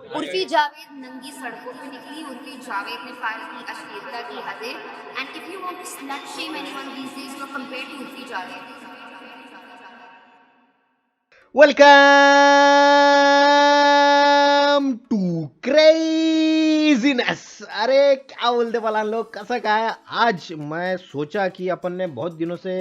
उर्फी जावेद नंगी सड़कों पे निकली। उर्फी जावेद ने पार की अश्लीलता की हदें। And if you want to slut shame anyone these days, you are compared to Urfi Javed. Welcome to craziness. अरे क्या बोलते पलान लोग, कसं काय। आज मैं सोचा कि अपन ने बहुत दिनों से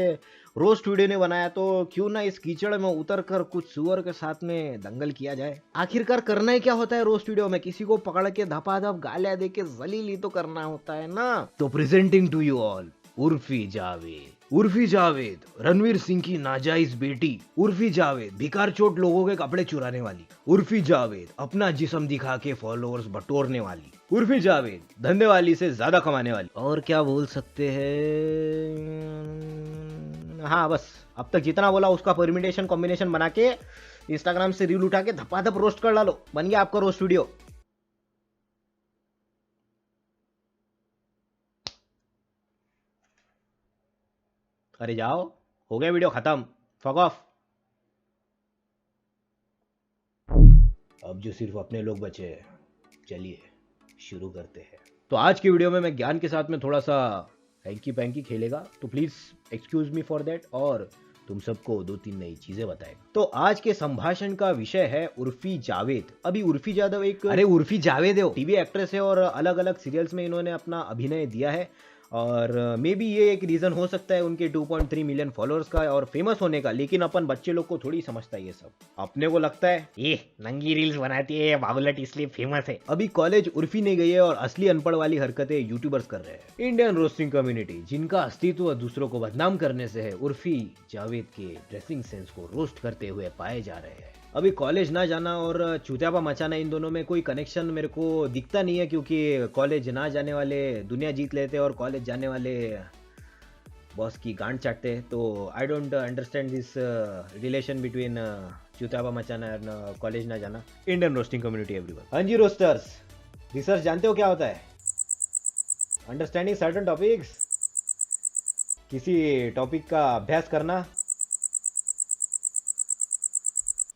रोस्ट वीडियो नहीं बनाया, तो क्यों ना इस कीचड़ में उतर कर कुछ सुअर के साथ में दंगल किया जाए। आखिरकार करना ही क्या होता है रोस्ट वीडियो में, किसी को पकड़ के धपाधप गालियां दे के जलीली तो करना होता है ना। तो presenting to you all Urfi Javed. Urfi Javed Ranveer Singh की नाजायज बेटी। उर्फी जावेद भिकार चोट लोगों के कपड़े चुराने वाली। उर्फी जावेद अपना जिस्म दिखा के फॉलोअर्स बटोरने वाली। उर्फी जावेद धंधे वाली से ज्यादा कमाने वाली। और क्या बोल सकते हैं, हाँ बस अब तक जितना बोला उसका परमिटेशन कॉम्बिनेशन बना के इंस्टाग्राम से रील उठा के धपाधप रोस्ट कर डालो, बन गया आपका रोस्ट वीडियो। अरे जाओ, हो गया वीडियो खत्म, फक ऑफ। अब जो सिर्फ अपने लोग बचे हैं, चलिए शुरू करते हैं। तो आज की वीडियो में मैं ज्ञान के साथ में थोड़ा सा हैंकी पैंकी खेलेगा, तो please excuse me for that, और तुम सबको 2-3 नई चीजें बताएगा। तो आज के संभाषण का विषय है उर्फी जावेद। अभी उर्फी जादव एक, अरे उर्फी जावेद है, टीवी एक्ट्रेस है और अलग अलग सीरियल्स में इन्होंने अपना अभिनय दिया है। और मे बी ये एक रीजन हो सकता है उनके 2.3 मिलियन फॉलोअर्स का और फेमस होने का, लेकिन अपन बच्चे लोग को थोड़ी समझता है ये सब। अपने को लगता है ये नंगी रील्स बनाती है बाबूलट इसलिए फेमस है। अभी कॉलेज उर्फी नहीं गई है और असली अनपढ़ वाली हरकतें यूट्यूबर्स कर रहे हैं। इंडियन रोस्टिंग कम्युनिटी जिनका अस्तित्व दूसरों को बदनाम करने से है, उर्फी जावेद के ड्रेसिंग सेंस को रोस्ट करते हुए पाए जा रहे हैं। अभी कॉलेज ना जाना और चुतियापा मचाना, इन दोनों में कोई कनेक्शन मेरे को दिखता नहीं है, क्योंकि कॉलेज ना जाने वाले दुनिया जीत लेते और कॉलेज जाने वाले बॉस की गांड चाटते। तो I don't understand this relation between चुतियापा मचाना एंड कॉलेज ना जाना। Indian roasting community everyone. हाँ जी रोस्टर्स, रिसर्च जानते हो क्या होता है? अंडरस्टैंडिंग सर्टेन टॉपिक्स, किसी टॉपिक का अभ्यास करना,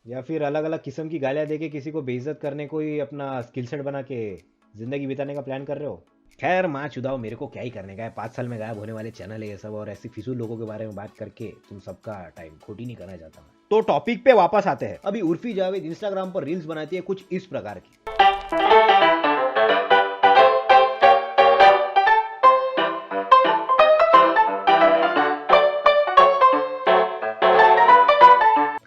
या फिर अलग अलग किस्म की गालियां देके किसी को बेइज्जत करने को ही अपना स्किल सेट बना के जिंदगी बिताने का प्लान कर रहे हो। खैर माँ चुदाओ, मेरे को क्या ही करने का है, 5 साल में गायब होने वाले चैनल है ये सब, और ऐसे फिजूल लोगों के बारे में बात करके तुम सबका टाइम खोटी नहीं करना चाहता मैं। तो टॉपिक पे वापस आते हैं। अभी उर्फी जावेद इंस्टाग्राम पर रील्स बनाती है कुछ इस प्रकार की।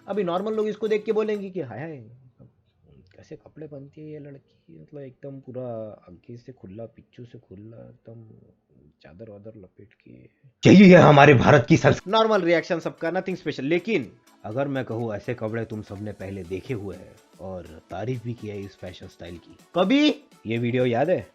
अभी नॉर्मल लोग इसको देख के बोलेंगे कि हाय हाय कैसे कपड़े पहनती है ये लड़की, मतलब एकदम पूरा आगे से खुला पिच्चू से खुला, एकदम चादर वादर लपेट के, यही है हमारे भारत की संस्कृति। नॉर्मल रिएक्शन सबका, नथिंग स्पेशल। लेकिन अगर मैं कहूँ ऐसे कपड़े तुम सबने पहले देखे हुए हैं और तारीफ भी किया है इस फैशन स्टाइल की, कभी ये वीडियो याद है?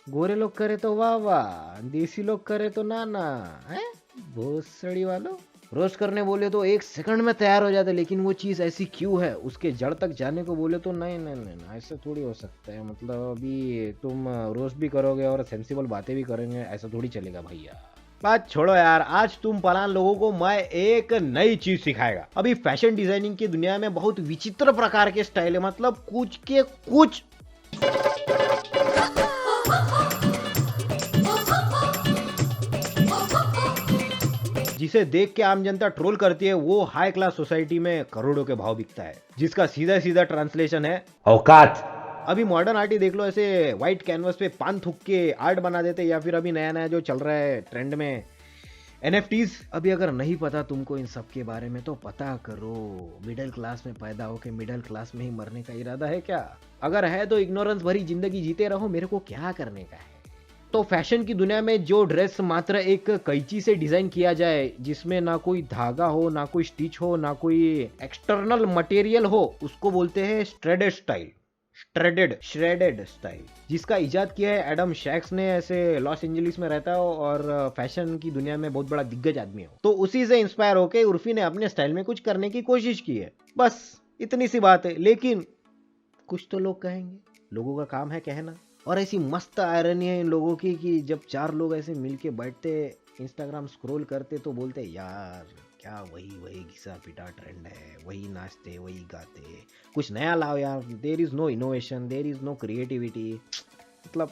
गोरे लोग करे तो वाह वाह, देसी लोग करे तो ना ना है। भोसड़ी वालों, रोस्ट करने बोले तो 1 सेकंड में तैयार हो जाते, लेकिन वो चीज ऐसी क्यों है उसके जड़ तक जाने को बोले तो नहीं नहीं नहीं, नहीं ऐसा थोड़ी हो सकता है। मतलब अभी तुम रोस्ट भी करोगे और सेंसिबल बातें भी करेंगे, ऐसा थोड़ी चलेगा भैया। बात छोड़ो यार, आज तुम पलान लोगों को मैं एक नई चीज सिखाएगा। अभी फैशन डिजाइनिंग की दुनिया में बहुत विचित्र प्रकार के स्टाइल है, मतलब कुछ के कुछ। जिसे देख के आम जनता ट्रोल करती है, वो हाई क्लास सोसाइटी में करोड़ों के भाव बिकता है, जिसका सीधा सीधा ट्रांसलेशन है औकात। अभी मॉडर्न आर्ट ही देख लो, ऐसे व्हाइट कैनवस पे पान थूक के आर्ट बना देते, या फिर अभी नया नया जो चल रहा है ट्रेंड में, NFTs अभी अगर नहीं पता तुमको इन सब के बारे में तो पता करो। मिडिल क्लास में पैदा होके मिडिल क्लास में ही मरने का इरादा है क्या? अगर है तो इग्नोरेंस भरी जिंदगी जीते रहो, मेरे को क्या करने का है। तो फैशन की दुनिया में जो ड्रेस मात्र एक कैंची से डिजाइन किया जाए, जिसमें ना कोई धागा हो, ना कोई स्टिच हो, ना कोई एक्सटर्नल मटेरियल हो, उसको बोलते हैं श्रेडेड स्टाइल। श्रेडेड स्टाइल, जिसका इजाद किया है एडम शैक्स ने। ऐसे लॉस एंजलिस में रहता है और फैशन की दुनिया में बहुत बड़ा दिग्गज आदमी है। तो उसी से इंस्पायर होके उर्फी ने अपने स्टाइल में कुछ करने की कोशिश की है, बस इतनी सी बात है। लेकिन कुछ तो लोग कहेंगे, लोगों का काम है कहना। और ऐसी मस्त आयरनी है इन लोगों की कि जब चार लोग ऐसे मिलके बैठते, इंस्टाग्राम स्क्रॉल करते, तो बोलते यार क्या वही घिसा पिटा ट्रेंड है, वही नाचते वही गाते, कुछ नया लाओ यार। There is no innovation, there is no creativity. मतलब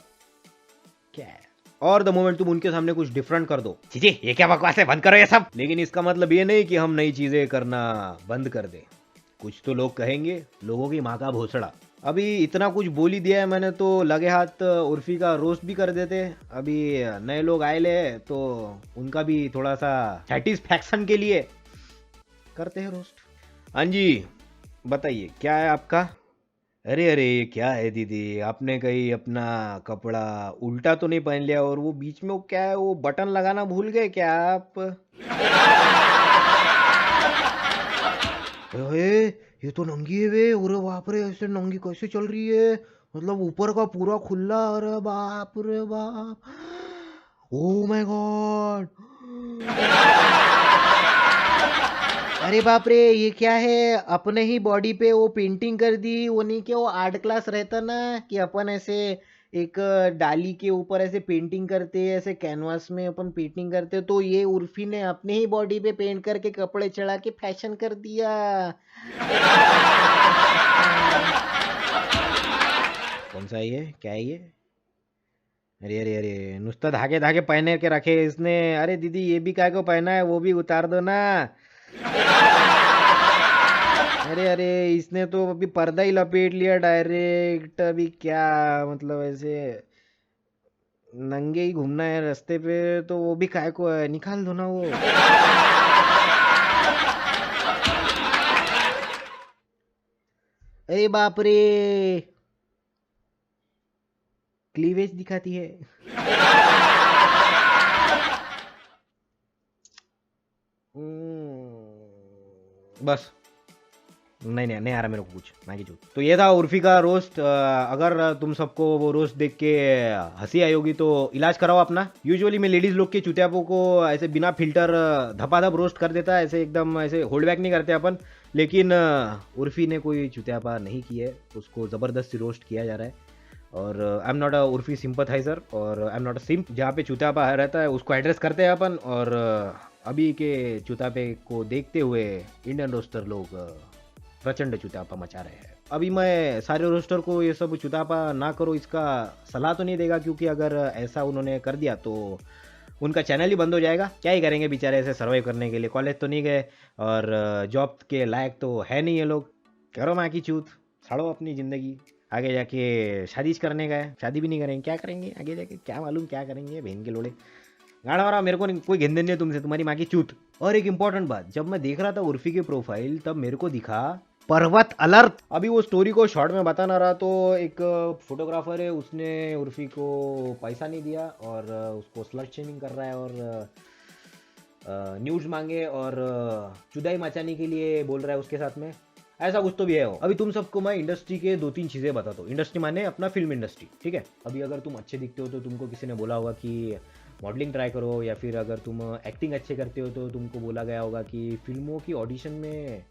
क्या है। और द मोमेंट तुम उनके सामने कुछ डिफरेंट कर दो, जी ये क्या बकवास है, बंद करो ये सब। लेकिन इसका मतलब ये नहीं कि हम नई चीजें करना बंद कर दें। कुछ तो लोग कहेंगे, लोगों की माँ का भोसड़ा। अभी इतना कुछ बोल ही दिया है मैंने, तो लगे हाथ उर्फी का रोस्ट भी कर देते। अभी नए लोग आए ले तो उनका भी थोड़ा सा सेटिस्फैक्शन के लिए करते हैं रोस्ट। हाँ जी बताइए क्या है आपका? अरे ये क्या है दीदी, आपने कहीं अपना कपड़ा उल्टा तो नहीं पहन लिया? और वो बीच में वो क्या है, वो बटन लगाना भूल गए क्या आप? अरे ये तो नंगी है वे। अरे बाप रे, ऐसे नंगी कैसे चल रही है? मतलब ऊपर का पूरा खुला। अरे बाप रे बाप, ओ माय गॉड। अरे बाप रे, ये क्या है? अपने ही बॉडी पे वो पेंटिंग कर दी। वो नहीं क्या वो आर्ट क्लास रहता ना, कि अपन ऐसे एक डाली के ऊपर ऐसे पेंटिंग करते हैं, ऐसे कैनवास में अपन पेंटिंग करते हैं। तो ये उर्फी ने अपने ही बॉडी पे पेंट करके कपड़े चढ़ा के फैशन कर दिया। कौन सा ये, क्या है ये? अरे नुस्ता धागे धागे पहने के रखे इसने। अरे दीदी ये भी क्या को पहना है, वो भी उतार दो ना। अरे इसने तो अभी पर्दा ही लपेट लिया डायरेक्ट। अभी क्या मतलब, ऐसे नंगे ही घूमना है रास्ते पे, तो वो भी काय को है, निकाल दो ना वो। अरे बाप रे, क्लीवेज दिखाती है। बस नहीं आ रहा मेरे को कुछ मैगी जो। तो ये था उर्फी का रोस्ट। अगर तुम सबको वो रोस्ट देख के हंसी आई होगी तो इलाज कराओ अपना। यूजुअली मैं लेडीज लोग के चुतियापों को ऐसे बिना फिल्टर धपाधप रोस्ट कर देता है, ऐसे एकदम ऐसे होल्ड बैक नहीं करते अपन। लेकिन उर्फी ने कोई चुतियापा नहीं की है, उसको ज़बरदस्ती रोस्ट किया जा रहा है। और I am not a Urfi sympathiser और आई एम नॉट अ सिंप। जहाँ पे चुतियापा रहता है उसको एड्रेस करते हैं अपन। और अभी के चुतियापे को देखते हुए इंडियन रोस्टर लोग प्रचंड चुतियापा मचा रहे हैं। अभी मैं सारे रोस्टर को ये सब चुतियापा ना करो इसका सलाह तो नहीं देगा, क्योंकि अगर ऐसा उन्होंने कर दिया तो उनका चैनल ही बंद हो जाएगा। क्या ही करेंगे बेचारे ऐसे सर्वाइव करने के लिए। कॉलेज तो नहीं गए और जॉब के लायक तो है नहीं ये लोग। करो माँ की चूत, छाड़ो अपनी ज़िंदगी। आगे जाके शादी करने का है, शादी भी नहीं करेंगे, क्या करेंगे आगे जाके क्या मालूम क्या करेंगे। बहन के लोड़े गाड़ा वाड़ा, मेरे को कोई घेन देन नहीं है तुमसे, तुम्हारी माँ की चूत। और एक इंपॉर्टेंट बात, जब मैं देख रहा था उर्फी के प्रोफाइल तब मेरे को दिखा पर्वत अलर्ट। अभी वो स्टोरी को शॉर्ट में बता ना रहा, तो एक फोटोग्राफर है, उसने उर्फी को पैसा नहीं दिया और उसको स्लट शेमिंग कर रहा है और न्यूज मांगे और चुदाई मचाने के लिए बोल रहा है उसके साथ में। ऐसा कुछ तो भी है वो। अभी तुम सबको मैं इंडस्ट्री के 2-3 चीज़ें बताता हूँ। इंडस्ट्री माने अपना फिल्म इंडस्ट्री, ठीक है। अभी अगर तुम अच्छे दिखते हो तो तुमको किसी ने बोला होगा कि मॉडलिंग ट्राई करो, या फिर अगर तुम एक्टिंग अच्छे करते हो तो तुमको बोला गया होगा कि फिल्मों की ऑडिशन में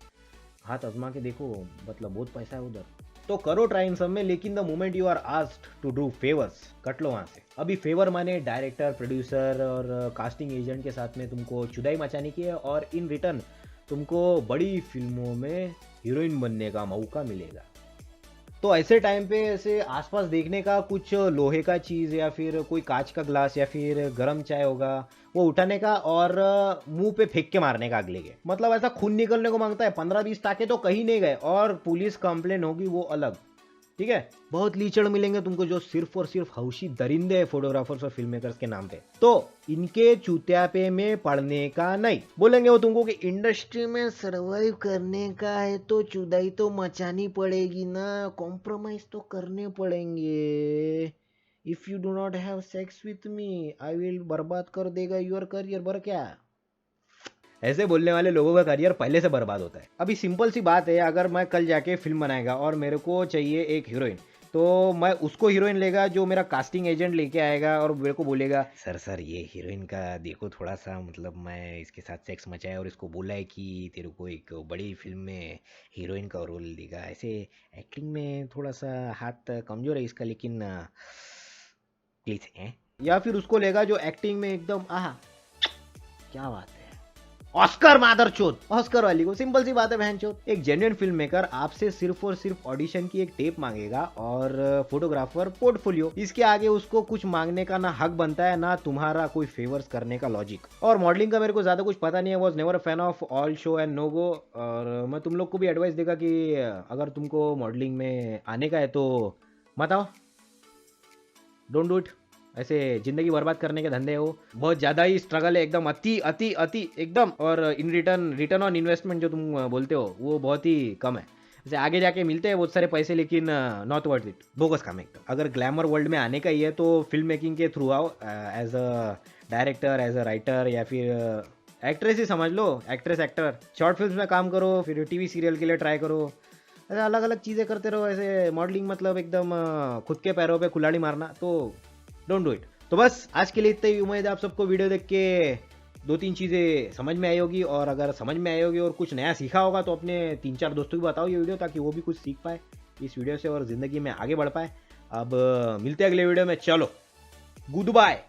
हाथ आजमा के देखो, मतलब बहुत पैसा है उधर, तो करो ट्राई इन सब में। लेकिन the moment you are asked to do favours, cut लो वहाँ से। अभी फेवर माने डायरेक्टर, प्रोड्यूसर और कास्टिंग एजेंट के साथ में तुमको चुदाई मचाने की है और इन रिटर्न तुमको बड़ी फिल्मों में हीरोइन बनने का मौका मिलेगा। तो ऐसे टाइम पे ऐसे आसपास देखने का कुछ लोहे का चीज़ या फिर कोई कांच का ग्लास या फिर गर्म चाय होगा, वो उठाने का और मुंह पे फेंक के मारने का अगले के। मतलब ऐसा खून निकलने को मांगता है, 15-20 टाके तो कहीं नहीं गए और पुलिस कंप्लेन होगी वो अलग। ठीक है। बहुत लीचड़ मिलेंगे तुमको जो सिर्फ और सिर्फ हौशी दरिंदे है फोटोग्राफर्स और फिल्म मेकर्स के नाम पे। तो इनके चूतियापे में पड़ने का नहीं। बोलेंगे वो तुमको कि इंडस्ट्री में सरवाइव करने का है तो चुदाई तो मचानी पड़ेगी ना, कॉम्प्रोमाइज तो करने पड़ेंगे। If you do not have sex with me I will बर्बाद कर देगा योर करियर। बर क्या ऐसे बोलने वाले लोगों का करियर पहले से बर्बाद होता है। अभी सिंपल सी बात है, अगर मैं कल जाके फिल्म बनाएगा और मेरे को चाहिए एक हीरोइन, तो मैं उसको हीरोइन लेगा जो मेरा कास्टिंग एजेंट लेके आएगा और मेरे को बोलेगा सर ये हीरोइन का देखो थोड़ा सा, मतलब मैं इसके साथ सेक्स मचाया और इसको बोला है कि तेरे को एक बड़ी फिल्म में हीरोइन का रोल देगा। ऐसे एक्टिंग में थोड़ा सा हाथ कमजोर है इसका, लेकिन प्लीज है। या फिर उसको लेगा जो एक्टिंग में एकदम आहा क्या बात है, ऑस्कर मादरचोद, ऑस्कर वाली को। सिंपल सी बात है बहनचोद। एक जेन्युइन फिल्म मेकर आपसे सिर्फ और सिर्फ ऑडिशन की एक टेप मांगेगा और फोटोग्राफर पोर्टफोलियो। इसके आगे उसको कुछ मांगने का ना हक बनता है ना तुम्हारा कोई फेवर्स करने का लॉजिक। और मॉडलिंग का मेरे को ज्यादा कुछ पता नहीं है, was never a fan of all show and no go. और मैं तुम लोग को भी एडवाइस देगा कि अगर तुमको मॉडलिंग में आने का है तो मत आओ, डोंट डू इट। ऐसे जिंदगी बर्बाद करने के धंधे हो, बहुत ज्यादा ही स्ट्रगल है, एकदम अति अति अति एकदम। और इन रिटर्न ऑन इन्वेस्टमेंट जो तुम बोलते हो वो बहुत ही कम है। जैसे आगे जाके मिलते हैं बहुत सारे पैसे, लेकिन नॉट वर्थ इट, बोगस काम है एकदम। अगर ग्लैमर वर्ल्ड में आने का ही है तो फिल्म मेकिंग के थ्रू आओ, as a director, as a writer, या फिर एक्ट्रेस ही समझ लो, एक्ट्रेस एक्टर। शॉर्ट फिल्म में काम करो, फिर टीवी सीरियल के लिए ट्राई करो, ऐसे अलग अलग चीज़ें करते रहो। ऐसे मॉडलिंग मतलब एकदम खुद के पैरों पे कुल्हाड़ी मारना, तो डोंट डू इट। तो बस आज के लिए इतना ही। उम्मीद है आप सबको वीडियो देख के 2-3 चीज़ें समझ में आई होगी, और अगर समझ में आई होगी और कुछ नया सीखा होगा तो अपने 3-4 दोस्तों को बताओ ये वीडियो, ताकि वो भी कुछ सीख पाए इस वीडियो से और ज़िंदगी में आगे बढ़ पाए। अब मिलते हैं अगले वीडियो में। चलो गुड बाय।